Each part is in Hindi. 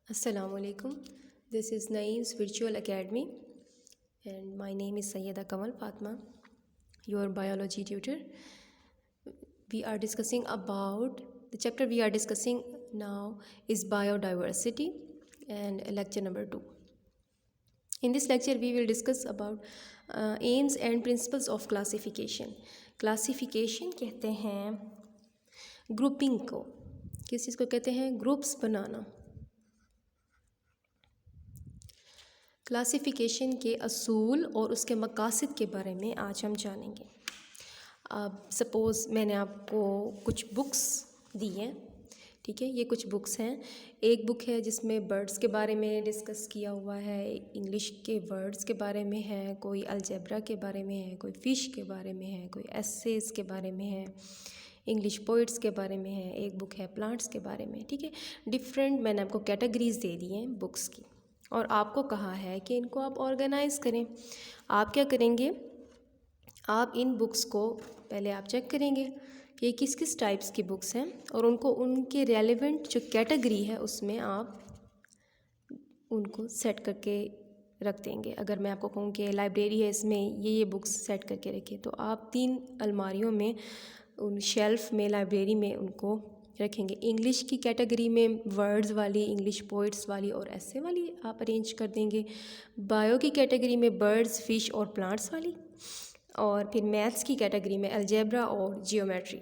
Assalamu alaikum. This is Naeem's Virtual Academy and my name is Sayyeda Kamal Fatma, your biology tutor. We are discussing about the chapter we are discussing now is biodiversity and lecture number 2. In this lecture we will discuss about aims and principles of classification. Classification कहते हैं ग्रुपिंग को, किस चीज़ को कहते हैं? ग्रुप्स बनाना। क्लासिफिकेशन के असूल और उसके मकासद के बारे में आज हम जानेंगे। अब सपोज़ मैंने आपको कुछ बुक्स दी हैं, ठीक है, ये कुछ बुक्स हैं। एक बुक है जिसमें बर्ड्स के बारे में डिस्कस किया हुआ है, इंग्लिश के वर्ड्स के बारे में है, कोई अलजेब्रा के बारे में है, कोई फ़िश के बारे में है, कोई एसेस के बारे में है, इंग्लिश पोइट्स के बारे में है, एक बुक है प्लांट्स के बारे में, ठीक है। डिफरेंट मैंने आपको कैटेगरीज़ दे दी हैं बुक्स की और आपको कहा है कि इनको आप ऑर्गेनाइज़ करें। आप क्या करेंगे? आप इन बुक्स को पहले आप चेक करेंगे कि ये किस किस टाइप्स की बुक्स हैं और उनको उनके रेलेवेंट जो कैटेगरी है उसमें आप उनको सेट करके रख देंगे। अगर मैं आपको कहूँ कि लाइब्रेरी है, इसमें ये बुक्स सेट करके रखें, तो आप 3 अलमारियों में उन शेल्फ़ में लाइब्रेरी में उनको रखेंगे। इंग्लिश की कैटेगरी में वर्ड्स वाली, इंग्लिश पोइट्स वाली और ऐसे वाली आप अरेंज कर देंगे। बायो की कैटेगरी में बर्ड्स, फिश और प्लांट्स वाली, और फिर मैथ्स की कैटेगरी में अलजेब्रा और जियोमेट्री,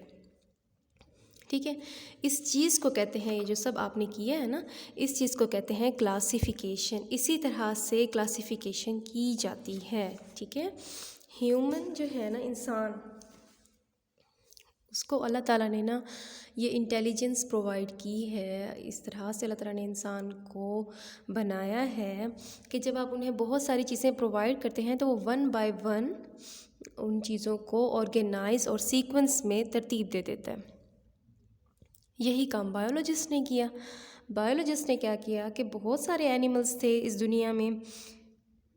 ठीक है। इस चीज़ को कहते हैं, ये जो सब आपने किया है ना, इस चीज़ को कहते हैं क्लासिफिकेशन। इसी तरह से क्लासिफिकेशन की जाती है, ठीक है। ह्यूमन जो है ना, इंसान, उसको अल्लाह ताला ने ना ये इंटेलिजेंस प्रोवाइड की है। इस तरह से अल्लाह ताला ने इंसान को बनाया है कि जब आप उन्हें बहुत सारी चीज़ें प्रोवाइड करते हैं तो वो 1 बाय 1 उन चीज़ों को ऑर्गेनाइज और सीक्वेंस में तरतीब दे देता है। यही काम बायोलॉजिस्ट ने किया। बायोलॉजिस्ट ने क्या किया कि बहुत सारे एनिमल्स थे इस दुनिया में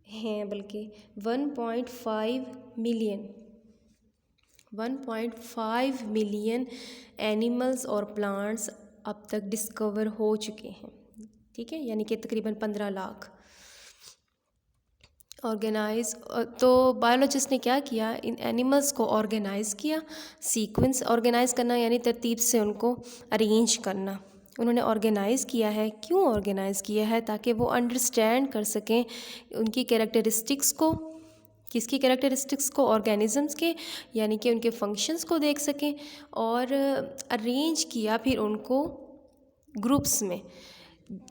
हैं, बल्कि 1.5 मिलियन एनिमल्स और प्लांट्स अब तक डिस्कवर हो चुके हैं, ठीक है, यानी कि तकरीबन 15 लाख ऑर्गेनाइज। तो बायोलॉजिस्ट ने क्या किया, इन एनिमल्स को ऑर्गेनाइज़ किया। सीक्वेंस ऑर्गेनाइज़ करना यानी तरतीब से उनको अरेंज करना। उन्होंने ऑर्गेनाइज़ किया है। क्यों ऑर्गेनाइज़ किया है? ताकि वो अंडरस्टैंड कर सकें उनकी कैरेक्टरिस्टिक्स को। किसकी कैरेक्टरिस्टिक्स को? ऑर्गेनिज़म्स के, यानी कि उनके फंक्शंस को देख सकें। और अरेंज किया फिर उनको ग्रुप्स में,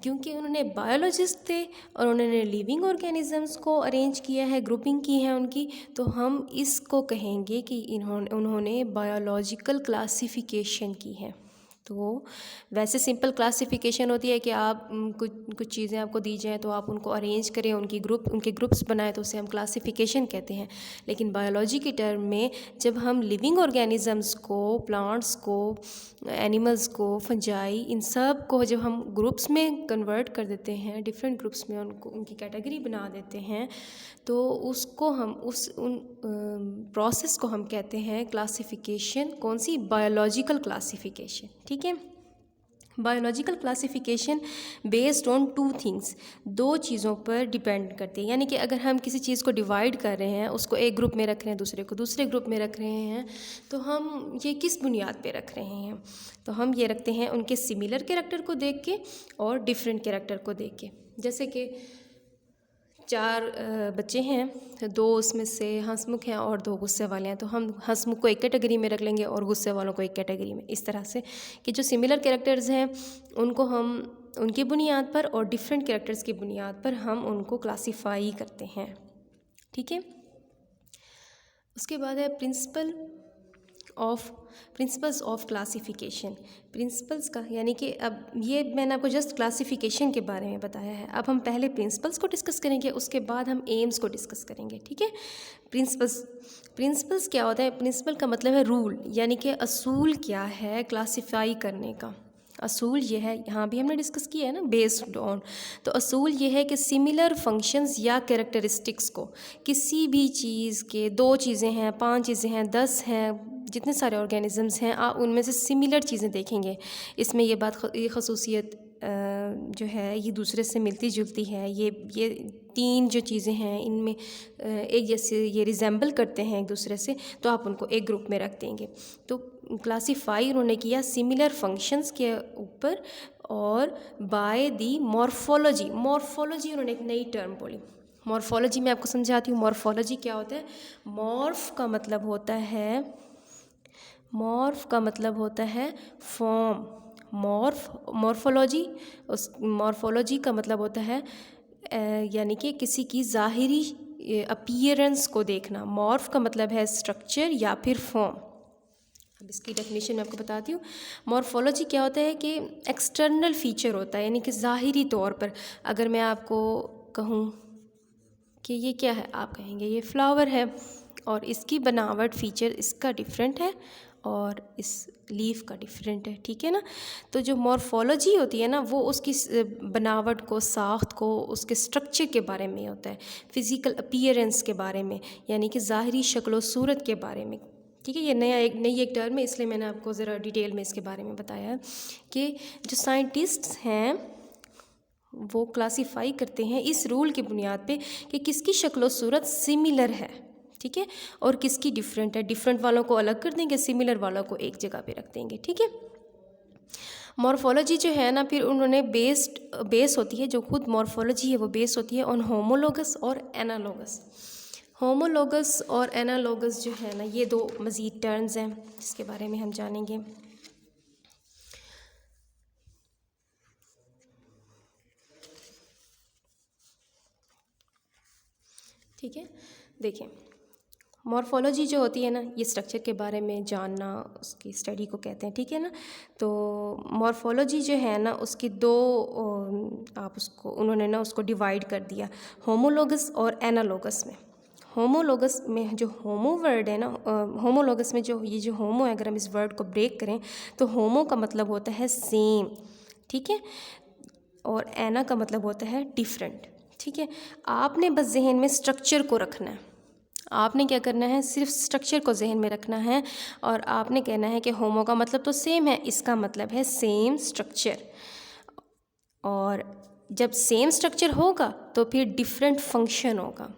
क्योंकि उन्होंने बायोलॉजिस्ट थे और उन्होंने लिविंग ऑर्गेनिज़म्स को अरेंज किया है, ग्रुपिंग की है उनकी, तो हम इसको कहेंगे कि उन्होंने बायोलॉजिकल क्लासिफिकेशन की है। तो वैसे सिंपल क्लासिफिकेशन होती है कि आप कुछ चीज़ें आपको दी जाएँ तो आप उनको अरेंज करें, उनके ग्रुप्स बनाएं, तो उसे हम क्लासिफिकेशन कहते हैं। लेकिन बायोलॉजी की टर्म में जब हम लिविंग ऑर्गेनिज़म्स को, प्लांट्स को, एनिमल्स को, फंजाई, इन सब को जब हम ग्रुप्स में कन्वर्ट कर देते हैं, डिफरेंट ग्रुप्स में उनकी कैटेगरी बना देते हैं, तो उसको हम उन प्रोसेस को हम कहते हैं क्लासिफिकेशन। कौन सी? बायोलॉजिकल क्लासिफिकेशन, ठीक है। Biological classification based on 2 things, 2 चीज़ों पर डिपेंड करती है। यानी कि अगर हम किसी चीज़ को डिवाइड कर रहे हैं, उसको एक ग्रुप में रख रहे हैं, दूसरे को दूसरे ग्रुप में रख रहे हैं, तो हम ये किस बुनियाद पे रख रहे हैं? तो हम ये रखते हैं उनके सिमिलर कैरेक्टर को देख के और डिफरेंट कैरेक्टर को देख के। जैसे कि 4 बच्चे हैं, 2 उसमें से हंसमुख हैं और 2 गुस्से वाले हैं, तो हम हंसमुख को एक कैटेगरी में रख लेंगे और गुस्से वालों को एक कैटेगरी में। इस तरह से कि जो सिमिलर कैरेक्टर्स हैं उनको हम उनकी बुनियाद पर और डिफरेंट कैरेक्टर्स की बुनियाद पर हम उनको क्लासीफाई करते हैं, ठीक है। उसके बाद है प्रिंसिपल्स ऑफ क्लासिफिकेशन। प्रिंसिपल्स का यानी कि अब ये मैंने आपको जस्ट क्लासिफिकेशन के बारे में बताया है। अब हम पहले प्रिंसिपल्स को डिस्कस करेंगे, उसके बाद हम एम्स को डिस्कस करेंगे, ठीक है। प्रिंसिपल्स क्या होता है? प्रिंसिपल का मतलब है रूल, यानी कि असूल क्या है क्लासिफाई करने का। असूल ये है, यहाँ भी हमने डिस्कस किया है ना, बेस्ड ऑन। तो असूल ये है कि सिमिलर फंक्शंस या कैरेक्टरिस्टिक्स को, किसी भी चीज़ के 2 चीज़ें हैं, 5 चीज़ें हैं, 10 हैं, जितने सारे ऑर्गेनिज़म्स हैं, आप उनमें से सिमिलर चीज़ें देखेंगे। इसमें ये खसूसियत जो है ये दूसरे से मिलती जुलती है। ये तीन जो चीज़ें हैं इनमें एक जैसे ये रिजेंबल करते हैं एक दूसरे से, तो आप उनको एक ग्रुप में रख देंगे। तो क्लासीफाई उन्होंने किया सिमिलर फंक्शंस के ऊपर और बाय दी मॉर्फोलॉजी। मॉर्फोलॉजी उन्होंने एक नई टर्म बोली। मॉर्फोलॉजी मैं आपको समझाती हूँ। मॉर्फोलॉजी क्या होता है? मॉर्फ का मतलब होता है, मॉर्फ का मतलब होता है फॉर्म। मॉर्फोलॉजी, उस मॉर्फोलॉजी का मतलब होता है यानी कि किसी की ज़ाहिरी अपीयरेंस को देखना। मॉर्फ का मतलब है स्ट्रक्चर या फिर फॉर्म। अब इसकी डेफिनेशन मैं आपको बताती हूँ। मॉर्फोलॉजी क्या होता है कि एक्सटर्नल फीचर होता है, यानी कि ज़ाहिरी तौर पर। अगर मैं आपको कहूँ कि ये क्या है, आप कहेंगे ये फ्लावर है और इसकी बनावट फीचर इसका डिफरेंट है और इस लीफ का डिफरेंट है, ठीक है ना। तो जो मॉर्फोलॉजी होती है ना वो उसकी बनावट को, साख्त को, उसके स्ट्रक्चर के बारे में होता है, फ़िज़िकल अपीयरेंस के बारे में, यानी कि ज़ाहिरी शक्ल व सूरत के बारे में, ठीक है। ये नई एक टर्म है, इसलिए मैंने आपको ज़रा डिटेल में इसके बारे में बताया है कि जो साइंटिस्ट्स हैं वो क्लासीफाई करते हैं इस रूल की बुनियाद पे कि किसकी शक्ल व सूरत सिमिलर है, ठीक है, और किसकी डिफरेंट है। डिफरेंट वालों को अलग कर देंगे, सिमिलर वालों को एक जगह पे रख देंगे, ठीक है। मॉर्फोलॉजी जो है ना, फिर उन्होंने बेस होती है, जो खुद मॉर्फोलॉजी है वो बेस होती है ऑन होमोलोगस और एनालोगस। होमोलोगस और एनालोगस जो है ना, ये दो मज़ीद टर्म्स हैं जिसके बारे में हम जानेंगे। ठीक है, देखिए मॉर्फोलॉजी जो होती है ना, ये स्ट्रक्चर के बारे में जानना, उसकी स्टडी को कहते हैं, ठीक है ना। तो मॉर्फोलॉजी जो है ना उसकी दो आप उसको उन्होंने ना उसको डिवाइड कर दिया होमोलोगस और एनालोगस में। होमोलोगस में जो होमो वर्ड है ना, होमोलोगस में जो ये जो होमो है, अगर हम इस वर्ड को ब्रेक करें तो होमो का मतलब होता है सेम, ठीक है, और एना का मतलब होता है डिफरेंट, ठीक है। आपने बस जहन में स्ट्रक्चर को रखना है, आपने क्या करना है, सिर्फ स्ट्रक्चर को जहन में रखना है और आपने कहना है कि होमो का मतलब तो सेम है, इसका मतलब है सेम स्ट्रक्चर। और जब सेम स्ट्रक्चर होगा तो फिर डिफरेंट फंक्शन होगा।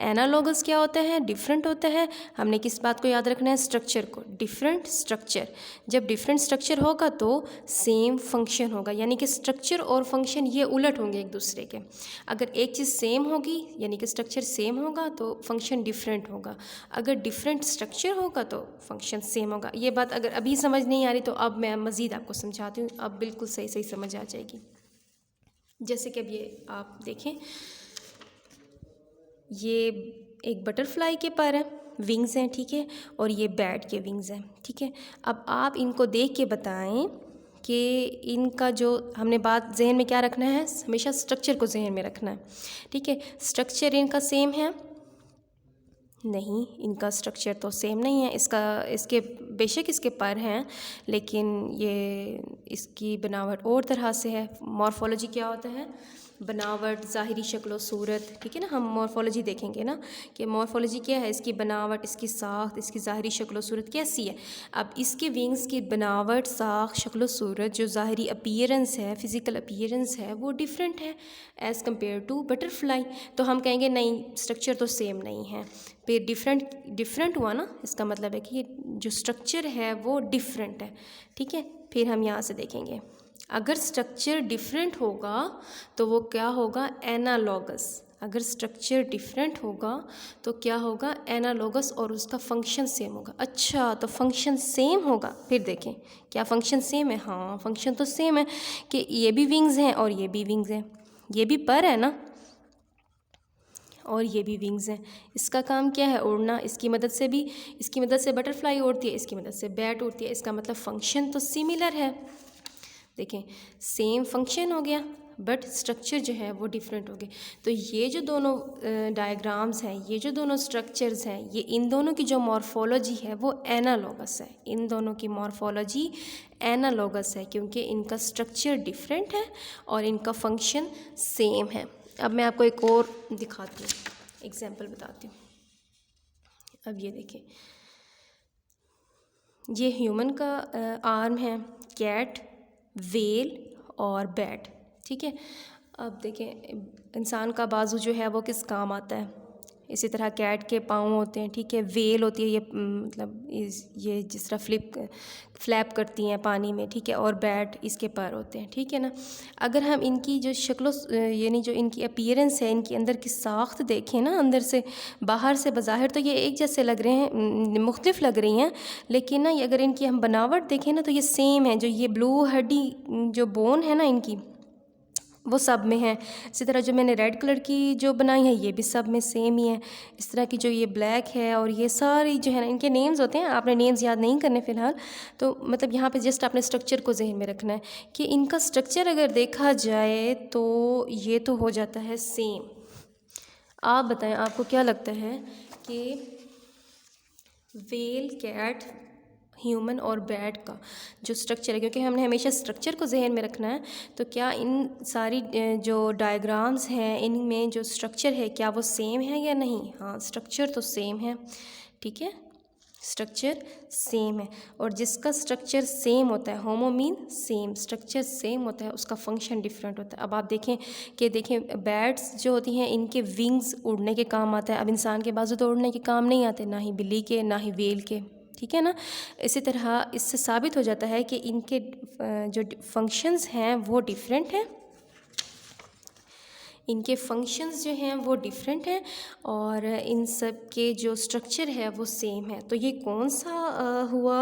एनालॉगस क्या होता है, डिफरेंट होता है। हमने किस बात को याद रखना है, स्ट्रक्चर को, डिफरेंट स्ट्रक्चर। जब डिफरेंट स्ट्रक्चर होगा तो सेम फंक्शन होगा, यानी कि स्ट्रक्चर और फंक्शन ये उलट होंगे एक दूसरे के। अगर एक चीज़ सेम होगी यानी कि स्ट्रक्चर सेम होगा तो फंक्शन डिफरेंट होगा, अगर डिफरेंट स्ट्रक्चर होगा तो फंक्शन सेम होगा। ये बात अगर अभी समझ नहीं आ रही तो अब मैं मज़ीद आपको समझाती हूँ, अब बिल्कुल सही सही समझ आ जाएगी। जैसे कि अब ये आप देखें, ये एक बटरफ्लाई के पर है, विंग्स हैं, ठीक है, और ये बैट के विंग्स हैं, ठीक है। अब आप इनको देख के बताएं कि इनका जो हमने बात जहन में क्या रखना है, हमेशा स्ट्रक्चर को जहन में रखना है, ठीक है। स्ट्रक्चर इनका सेम है? नहीं, इनका स्ट्रक्चर तो सेम नहीं है। इसके बेशक इसके पर हैं लेकिन ये इसकी बनावट और तरह से है। मॉर्फोलॉजी क्या होता है, बनावट, ज़ाहिरी शक्ल व सूरत, ठीक है ना। हम मॉर्फोलॉजी देखेंगे ना कि मॉर्फोलॉजी क्या है, इसकी बनावट, इसकी साख्त, इसकी ज़ाहिरी शक्ल व सूरत कैसी है। अब इसके विंग्स की बनावट, साख्त, शक्ल व सूरत, जो ज़ाहिरी अपीयरेंस है, फ़िज़िकल अपीयरेंस है, वो डिफरेंट है एज़ कम्पेयर टू बटरफ्लाई। तो हम कहेंगे नहीं, स्ट्रक्चर तो सेम नहीं है। फिर डिफरेंट हुआ ना, इसका मतलब है कि जो स्ट्रक्चर है वो डिफरेंट है, ठीक है। फिर हम यहाँ से देखेंगे, अगर स्ट्रक्चर डिफरेंट होगा तो वो क्या होगा, एनालॉगस। अगर स्ट्रक्चर डिफरेंट होगा तो क्या होगा, एनालॉगस, और उसका फंक्शन सेम होगा। अच्छा, तो फंक्शन सेम होगा, फिर देखें क्या फंक्शन सेम है। हाँ, फंक्शन तो सेम है कि ये भी विंग्स हैं और ये भी विंग्स हैं, ये भी पर है ना और ये भी विंग्स हैं। इसका काम क्या है, उड़ना। इसकी मदद से बटरफ्लाई उड़ती है, इसकी मदद से बैट उड़ती है। इसका मतलब फंक्शन तो सिमिलर है। देखें, सेम फंक्शन हो गया बट स्ट्रक्चर जो है वो डिफरेंट हो गए। तो ये जो दोनों डायग्राम्स हैं, ये जो दोनों स्ट्रक्चर्स हैं, ये इन दोनों की जो मॉर्फोलॉजी है वो एनालॉगस है। इन दोनों की मॉर्फोलॉजी एनालॉगस है क्योंकि इनका स्ट्रक्चर डिफरेंट है और इनका फंक्शन सेम है। अब मैं आपको एक और दिखाती हूँ, एग्जाम्पल बताती हूँ। अब ये देखें, ये ह्यूमन का आर्म है, कैट, वेल और बैट। ठीक है, अब देखें इंसान का बाजू जो है वो किस काम आता है। इसी तरह कैट के पाँव होते हैं। ठीक है, वेल होती है, ये मतलब ये जिस तरह फ्लैप करती हैं पानी में। ठीक है, और बैट इसके पर होते हैं। ठीक है ना। अगर हम इनकी जो शक्लों यानी जो इनकी अपीयरेंस है, इनकी अंदर की साख्त देखें ना, अंदर से बाहर से बज़ाहिर तो ये एक जैसे लग रहे हैं, मुख्तलिफ लग रही हैं, लेकिन ना अगर इनकी हम बनावट देखें ना तो ये सेम है। जो ये ब्लू हड्डी जो बोन है ना इनकी, वो सब में है। इसी तरह जो मैंने रेड कलर की जो बनाई है ये भी सब में सेम ही है। इस तरह की जो ये ब्लैक है और ये सारी जो है ना, इनके नेम्स होते हैं, आपने नेम्स याद नहीं करने फ़िलहाल। तो मतलब यहाँ पे जस्ट आपने स्ट्रक्चर को जहन में रखना है कि इनका स्ट्रक्चर अगर देखा जाए तो ये तो हो जाता है सेम। आप बताएं, आपको क्या लगता है कि वेल, कैट, ह्यूमन और बैट का जो स्ट्रक्चर है, क्योंकि हमने हमेशा स्ट्रक्चर को जहन में रखना है, तो क्या इन सारी जो डायग्राम्स हैं इनमें जो स्ट्रक्चर है क्या वो सेम है या नहीं। हाँ, स्ट्रक्चर तो सेम है। ठीक है, स्ट्रक्चर सेम है, और जिसका स्ट्रक्चर सेम होता है, homo mean same, structure same होता है, उसका फंक्शन डिफरेंट होता है। अब आप देखें कि बैट्स जो होती हैं इनके विंग्स उड़ने के काम आता है। अब इंसान के बाजू तो उड़ने के काम नहीं आते, ना ही बिल्ली के ना ही वेल के। ठीक है ना। इसी तरह इससे साबित हो जाता है कि इनके जो फंक्शंस हैं वो डिफरेंट हैं, इनके फंक्शंस जो हैं वो डिफरेंट हैं, और इन सब के जो स्ट्रक्चर है वो सेम है। तो ये कौन सा हुआ,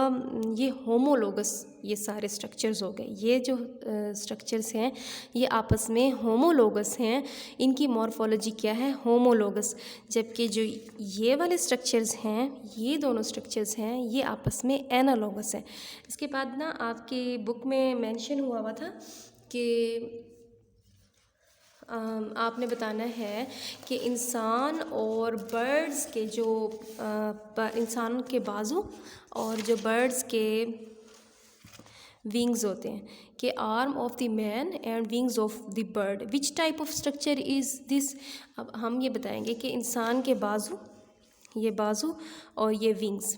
ये होमोलोगस, ये सारे स्ट्रक्चर्स हो गए। ये जो स्ट्रक्चर्स हैं ये आपस में होमोलोगस हैं। इनकी मॉर्फोलॉजी क्या है, होमोलोगस। जबकि जो ये वाले स्ट्रक्चर्स हैं, ये दोनों स्ट्रक्चर्स हैं, ये आपस में एनालोगस हैं। इसके बाद ना आपकी बुक में मेंशन हुआ था कि आपने बताना है कि इंसान और बर्ड्स के जो इंसान के बाजू और जो बर्ड्स के विंग्स होते हैं, कि arm of the man and wings of the bird, which type of structure is this. अब हम ये बताएंगे कि इंसान के बाजू, ये बाजू और ये विंग्स,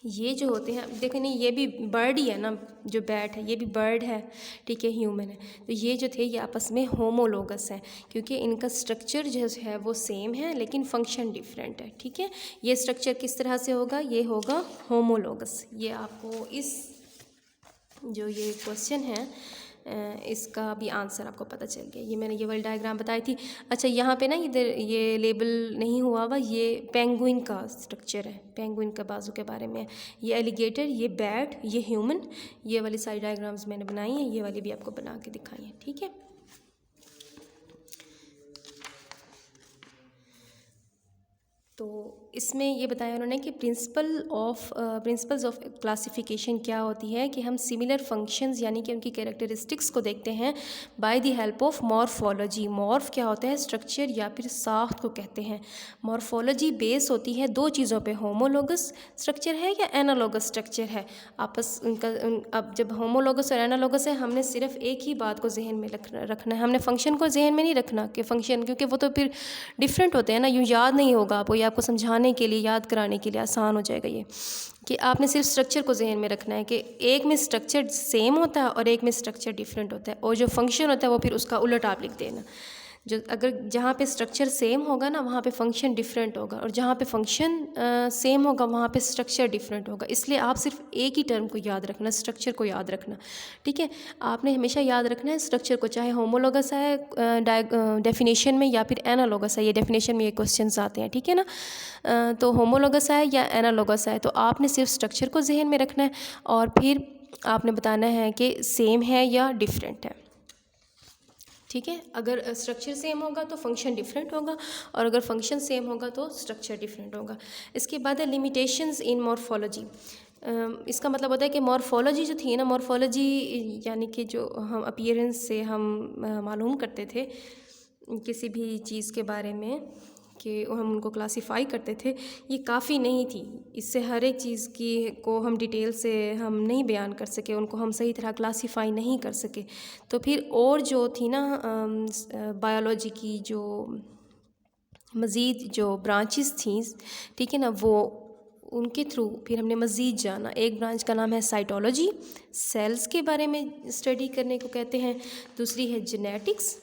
ये जो होते हैं, देखो नहीं ये भी बर्ड ही है ना, जो बैट है ये भी बर्ड है। ठीक है, ह्यूमन है। तो ये जो थे ये आपस में होमोलोगस है, क्योंकि इनका स्ट्रक्चर जो है वो सेम है लेकिन फंक्शन डिफरेंट है। ठीक है, ये स्ट्रक्चर किस तरह से होगा, ये होगा होमोलोगस। ये आपको इस जो ये क्वेश्चन है इसका भी आंसर आपको पता चल गया। ये मैंने ये वाली डायग्राम बताई थी। अच्छा, यहाँ पे ना इधर ये लेबल नहीं हुआ हुआ, ये पेंगुइन का स्ट्रक्चर है, पेंगुइन का बाजू के बारे में। ये एलिगेटर, ये बैट, ये ह्यूमन, ये वाली सारी डायग्राम्स मैंने बनाई हैं, ये वाली भी आपको बना के दिखाई है। ठीक है, तो इसमें ये बताया उन्होंने कि प्रिंसिपल्स ऑफ क्लासिफिकेशन क्या होती है, कि हम सिमिलर फंक्शंस यानी कि उनकी कैरेक्टरिस्टिक्स को देखते हैं by the help of morphology. Morph क्या होता है, स्ट्रक्चर या फिर साख्त को कहते हैं। मॉर्फोलॉजी बेस होती है दो चीज़ों पे, होमोलोगस स्ट्रक्चर है या एनालोगस स्ट्रक्चर है। आपस उनका अब जब होमोलोगस और एनालोगस है, हमने सिर्फ एक ही बात को जहन में रखना है, हमने फंक्शन को जहन में नहीं रखना कि फंक्शन, क्योंकि वो तो फिर डिफरेंट होते हैं ना, यूँ याद नहीं होगा आपको, आपको समझाने के लिए, याद कराने के लिए आसान हो जाएगा ये, कि आपने सिर्फ स्ट्रक्चर को जहन में रखना है कि एक में स्ट्रक्चर सेम होता है और एक में स्ट्रक्चर डिफरेंट होता है, और जो फंक्शन होता है वो फिर उसका उलट आप लिख देना। जो अगर जहाँ पे स्ट्रक्चर सेम होगा ना वहाँ पे फंक्शन डिफरेंट होगा, और जहाँ पे फंक्शन सेम होगा वहाँ पे स्ट्रक्चर डिफरेंट होगा। इसलिए आप सिर्फ एक ही टर्म को याद रखना, स्ट्रक्चर को याद रखना। ठीक है, आपने हमेशा याद रखना है स्ट्रक्चर को, चाहे होमोलोगस है डेफिनेशन में या फिर एनालोगस है, ये डेफिनेशन में ये क्वेश्चंस आते हैं। ठीक है ना, तो होमोलोगस है या एनालोगस है, तो आपने सिर्फ स्ट्रक्चर को जहन में रखना है और फिर आपने बताना है कि सेम है या डिफरेंट है। ठीक है, अगर स्ट्रक्चर सेम होगा तो फंक्शन डिफरेंट होगा, और अगर फंक्शन सेम होगा तो स्ट्रक्चर डिफरेंट होगा। इसके बाद है लिमिटेशंस इन मॉर्फोलॉजी। इसका मतलब होता है कि मॉर्फोलॉजी जो थी ना, मॉर्फोलॉजी यानी कि जो हम अपीयरेंस से हम मालूम करते थे किसी भी चीज़ के बारे में, कि हम उनको क्लासिफाई करते थे, ये काफ़ी नहीं थी। इससे हर एक चीज़ की को हम डिटेल से हम नहीं बयान कर सके, उनको हम सही तरह क्लासिफाई नहीं कर सके। तो फिर और जो थी ना बायोलॉजी की जो मज़ीद जो ब्रांचेस थी, ठीक है ना, वो उनके थ्रू फिर हमने मज़ीद जाना। एक ब्रांच का नाम है साइटोलॉजी, सेल्स के बारे में स्टडी करने को कहते हैं। दूसरी है जेनेटिक्स,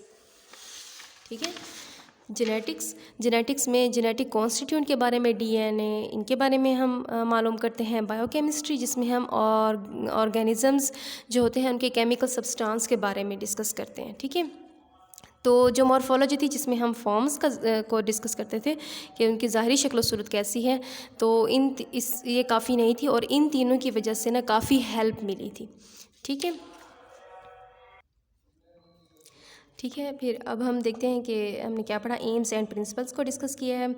ठीक है, जेनेटिक्स में जेनेटिक कॉन्स्टिट्यूएंट के बारे में, डीएनए, इनके बारे में हम मालूम करते हैं। बायोकेमिस्ट्री, जिसमें हम ऑर्गेनिजम्स जो होते हैं उनके केमिकल सब्सटेंस के बारे में डिस्कस करते हैं, ठीक है। तो जो मॉर्फोलॉजी थी, जिसमें हम फॉर्म्स को डिस्कस करते थे कि उनकी ज़ाहरी शक्ल सूरत कैसी है, तो ये काफ़ी नहीं थी और इन तीनों की वजह से ना काफ़ी हेल्प मिली थी, ठीक है। ठीक है, फिर अब हम देखते हैं कि हमने क्या पढ़ा। एम्स एंड प्रिंसिपल्स को डिस्कस किया है।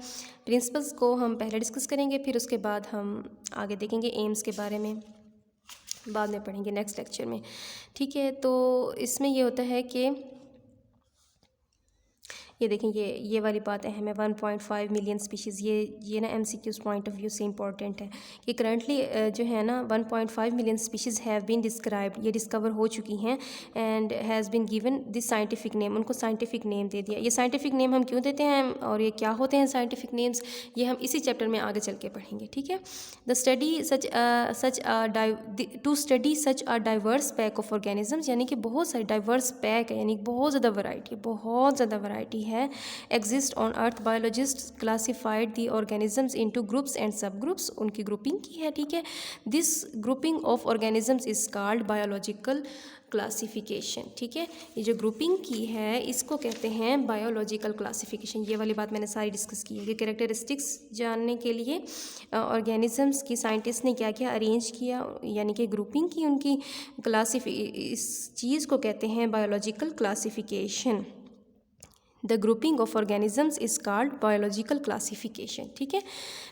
प्रिंसिपल्स को हम पहले डिस्कस करेंगे, फिर उसके बाद हम आगे देखेंगे एम्स के बारे में, बाद में पढ़ेंगे नेक्स्ट लेक्चर में, ठीक है। तो इसमें ये होता है कि ये देखें, ये वाली बात अहम है, 1.5 मिलियन स्पीशीज़। ये ना MCQ's पॉइंट ऑफ व्यू से इंपॉर्टेंट है कि करंटली जो है ना 1.5 million species have been described, ये डिस्कवर हो चुकी हैं, and has been given this scientific name, उनको साइंटिफिक नेम दे दिया। ये साइंटिफिक नेम हम क्यों देते हैं और ये क्या होते हैं साइंटिफिक नेम्स, ये हम इसी चैप्टर में आगे चल के पढ़ेंगे, ठीक है। To study such a diverse pack of organisms, यानी कि बहुत सारे डाइवर्स पैक है, यानी बहुत ज़्यादा वैरायटी है, exist on earth. Biologist classified the organisms into groups and सब ग्रुप्स, उनकी ग्रुपिंग की है, ठीक है। This grouping of organisms is called biological classification, ठीक है। ये जो ग्रुपिंग की है इसको कहते हैं बायोलॉजिकल क्लासिफिकेशन। ये वाली बात मैंने सारी डिस्कस की है कि कैरेक्टरिस्टिक्स जानने के लिए ऑर्गेनिजम्स की साइंटिस्ट ने क्या किया, अरेंज किया, यानी कि ग्रुपिंग की उनकी। इस चीज़ को कहते हैं biological classification. The grouping of organisms is called biological classification, ठीक है।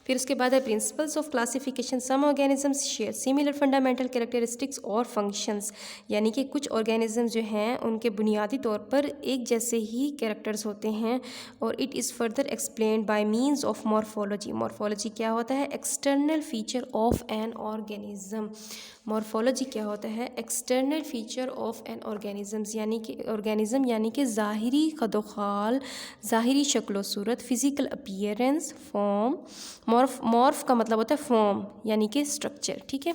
फिर उसके बाद है principles of classification. Some organisms share similar fundamental characteristics और फंक्शंस, यानी कि कुछ ऑर्गेनिजम्स जो हैं उनके बुनियादी तौर पर एक जैसे ही कैरेक्टर्स होते हैं, और it is further explained bye means of morphology. Morphology क्या होता है, external feature of an organism. Morphology क्या होता है, external feature of N organisms, यानी कि ज़ाहिरी खदोखाल, ज़ाहिरी शक्ल सूरत, फ़िज़िकल अपीयरेंस, फॉर्म। मॉर्फ का मतलब होता है फॉर्म, यानी कि स्ट्रक्चर, ठीक है।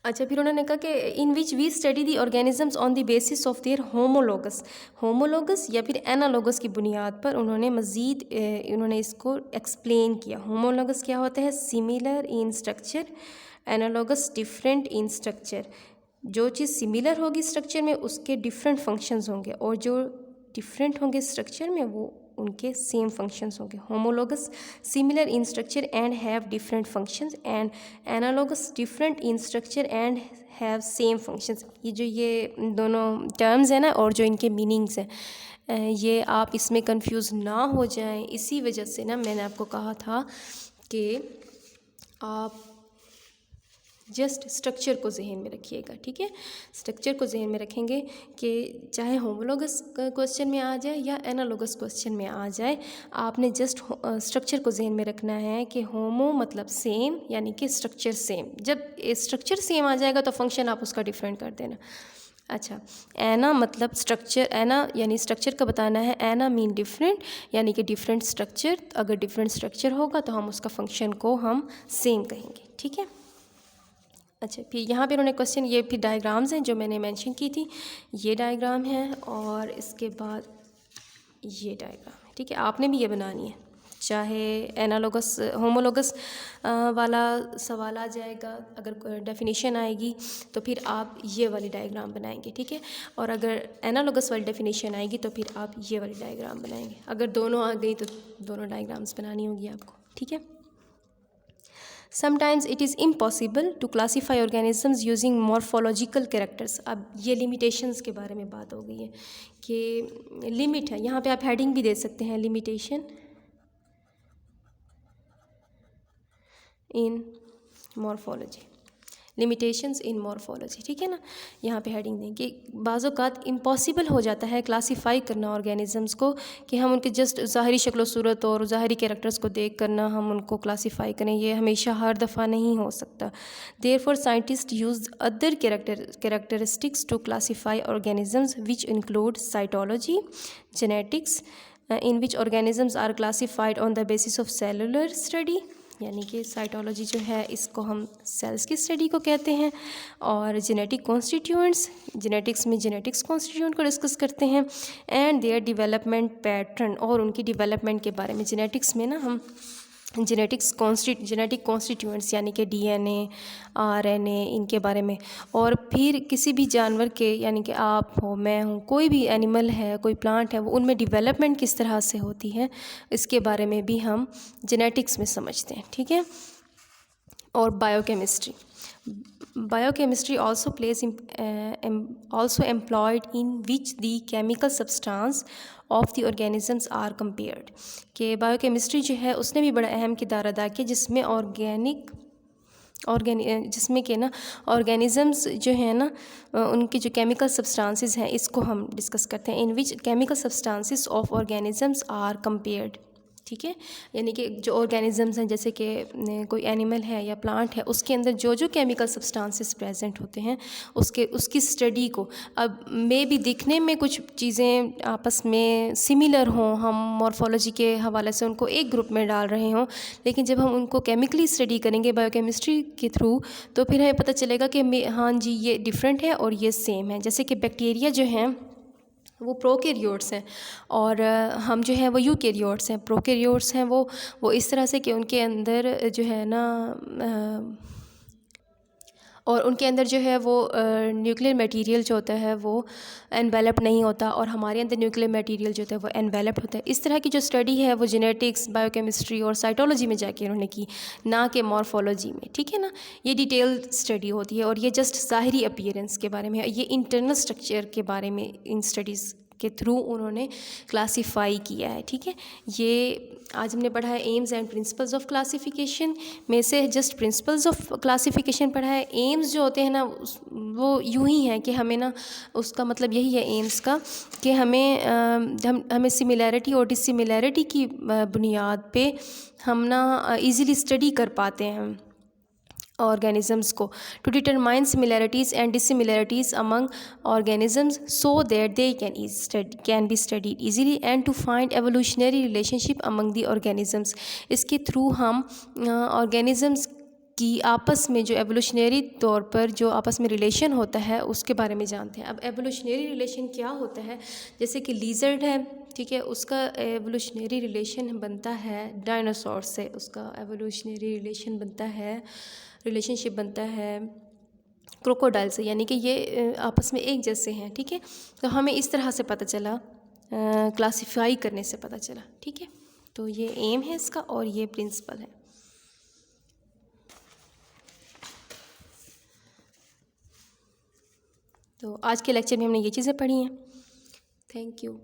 अच्छा, फिर उन्होंने कहा कि in which we study the organisms on the basis of their homologous या फिर एनालोगस की बुनियाद पर उन्होंने मज़ीद उन्होंने इसको एक्सप्लेन किया। होमोलोगस क्या होता है, similar in structure, analogous different in structure. जो चीज़ सिमिलर होगी स्ट्रक्चर में उसके डिफरेंट फंक्शंस होंगे, और जो डिफरेंट होंगे स्ट्रक्चर में वो उनके सेम फंक्शंस होंगे। Homologous similar in structure and have different functions, and analogous different in structure and have same functions. ये दोनों टर्म्स हैं ना, और जो इनके मीनिंग्स हैं, ये आप इसमें कंफ्यूज ना हो जाएं। इसी वजह से ना मैंने आपको कहा था कि आप जस्ट स्ट्रक्चर को जहन में रखिएगा, ठीक है। स्ट्रक्चर को जहन में रखेंगे कि चाहे होमोलोगस क्वेश्चन में आ जाए या एनालोगस क्वेश्चन में आ जाए, आपने जस्ट स्ट्रक्चर को जहन में रखना है कि होमो मतलब सेम, यानी कि स्ट्रक्चर सेम। जब स्ट्रक्चर सेम आ जाएगा तो फंक्शन आप उसका डिफरेंट कर देना। अच्छा, एना मतलब स्ट्रक्चर, एना यानी स्ट्रक्चर का बताना है, एना मीन डिफरेंट, यानी कि डिफरेंट स्ट्रक्चर। अगर डिफरेंट स्ट्रक्चर होगा तो हम उसका फंक्शन को हम सेम कहेंगे, ठीक है। अच्छा, फिर यहाँ पे उन्होंने क्वेश्चन, ये फिर डायग्राम्स हैं जो मैंने मेंशन की थी, ये डायग्राम है और इसके बाद ये डायग्राम है, ठीक है। आपने भी ये बनानी है, चाहे एनालोगस होमोलोगस वाला सवाल आ जाएगा, अगर डेफिनेशन आएगी तो फिर आप ये वाली डायग्राम बनाएंगे, ठीक है। और अगर एनालोगस वाली डेफिनेशन आएगी तो फिर आप ये वाली डायग्राम बनाएंगे। अगर दोनों आ गई तो दोनों डायग्राम्स बनानी होगी आपको, ठीक है। Sometimes it is impossible to classify organisms using morphological characters। अब ये limitations के बारे में बात हो गई है कि लिमिट है, यहाँ पे आप हेडिंग भी दे सकते हैं, limitation in morphology, limitations in morphology, ठीक है ना। यहाँ पे हेडिंग दें कि बाज़-औक़ात इम्पॉसिबल हो जाता है क्लासीफाई करना ऑर्गेनिज़म्स को, कि हम उनके जस्ट ज़ाहिरी शक्ल सूरत और ज़ाहिरी कैरेक्टर्स को देख करना हम उनको क्लासीफाई करें, ये हमेशा हर दफ़ा नहीं हो सकता। Therefore scientist use other characteristics to classify organisms which include cytology, genetics, in which organisms are classified on the basis of cellular study, यानी कि साइटोलॉजी जो है इसको हम सेल्स की स्टडी को कहते हैं, और जेनेटिक कॉन्स्टिट्यूएंट्स, जेनेटिक्स में जेनेटिक्स कॉन्स्टिट्यूएंट को डिस्कस करते हैं, एंड देयर डेवलपमेंट पैटर्न, और उनकी डेवलपमेंट के बारे में। जेनेटिक्स में ना हम जेनेटिक कॉन्स्टिट्यूएंट्स यानी कि डीएनए, आरएनए, इनके बारे में, और फिर किसी भी जानवर के, यानी कि आप हो, मैं हूँ, कोई भी एनिमल है, कोई प्लांट है, वो उनमें डेवलपमेंट किस तरह से होती है इसके बारे में भी हम जेनेटिक्स में समझते हैं, ठीक है। और biochemistry also plays also employed in which the chemical substance of the organisms are compared, कि बायोकेमिस्ट्री जो है उसने भी बड़ा अहम किरदार अदा किया जिसमें जिसमें कि ना ऑर्गेनिज़म्स जो है ना उनके जो केमिकल सब्सटेंसेस हैं इसको हम डिस्कस करते हैं। In which chemical substances of organisms are compared, ठीक है। यानी कि जो ऑर्गेनिज़म्स हैं, जैसे कि कोई एनिमल है या प्लांट है, उसके अंदर जो जो केमिकल सब्सटेंसेस प्रेजेंट होते हैं उसकी स्टडी को, अब मे भी दिखने में कुछ चीज़ें आपस में सिमिलर हों, हम मॉर्फोलॉजी के हवाले से उनको एक ग्रुप में डाल रहे हों, लेकिन जब हम उनको केमिकली स्टडी करेंगे बायोकेमिस्ट्री के थ्रू, तो फिर हमें पता चलेगा कि हाँ जी ये डिफरेंट है और ये सेम है। जैसे कि बैक्टीरिया जो हैं वो प्रोकैरियोट्स हैं, और हम जो है वो यूकैरियोट्स हैं। प्रोकैरियोट्स हैं वो इस तरह से कि उनके अंदर जो है ना और उनके अंदर जो है वो न्यूक्लियर मटेरियल जो होता है वो एनवेलप नहीं होता, और हमारे अंदर न्यूक्लियर मटेरियल जो होता है वो एनवेलप होता है। इस तरह की जो स्टडी है वो जेनेटिक्स, बायोकेमिस्ट्री और साइटोलॉजी में जाके उन्होंने की, ना कि मॉर्फोलॉजी में, ठीक है ना। ये डिटेल स्टडी होती है, और ये जस्ट ज़ाहिरी अपीयरेंस के बारे में है, ये इंटरनल स्ट्रक्चर के बारे में इन स्टडीज़ के थ्रू उन्होंने क्लासीफाई किया है, ठीक है। ये आज हमने पढ़ा है AIIMS and principles of classification में से जस्ट प्रिंसिपल्स ऑफ क्लासिफिकेशन पढ़ा है। एम्स जो होते हैं ना वो यूं ही हैं कि हमें ना, उसका मतलब यही है एम्स का कि हमें सिमिलैरिटी और डिसिमिलैरिटी की बुनियाद पे हम ना इजीली स्टडी कर पाते हैं organisms को, to determine similarities and dissimilarities among organisms so that they can be studied easily and to find evolutionary relationship among the organisms। इसके थ्रू हम organisms की आपस में जो एवोल्यूशनरी तौर पर जो आपस में रिलेशन होता है उसके बारे में जानते हैं। अब एवोल्यूशनरी रिलेशन क्या होता है, जैसे कि लीजर्ड है, ठीक है, उसका एवोल्यूशनरी रिलेशन बनता है डायनासोर से, उसका एवोल्यूशनरी रिलेशनशिप बनता है क्रोकोडाइल से, यानी कि ये आपस में एक जैसे हैं, ठीक है। तो हमें इस तरह से पता चला, क्लासिफाई करने से पता चला, ठीक है। तो ये एम है इसका और ये प्रिंसिपल है। तो आज के लेक्चर में हमने ये चीज़ें पढ़ी हैं। Thank you.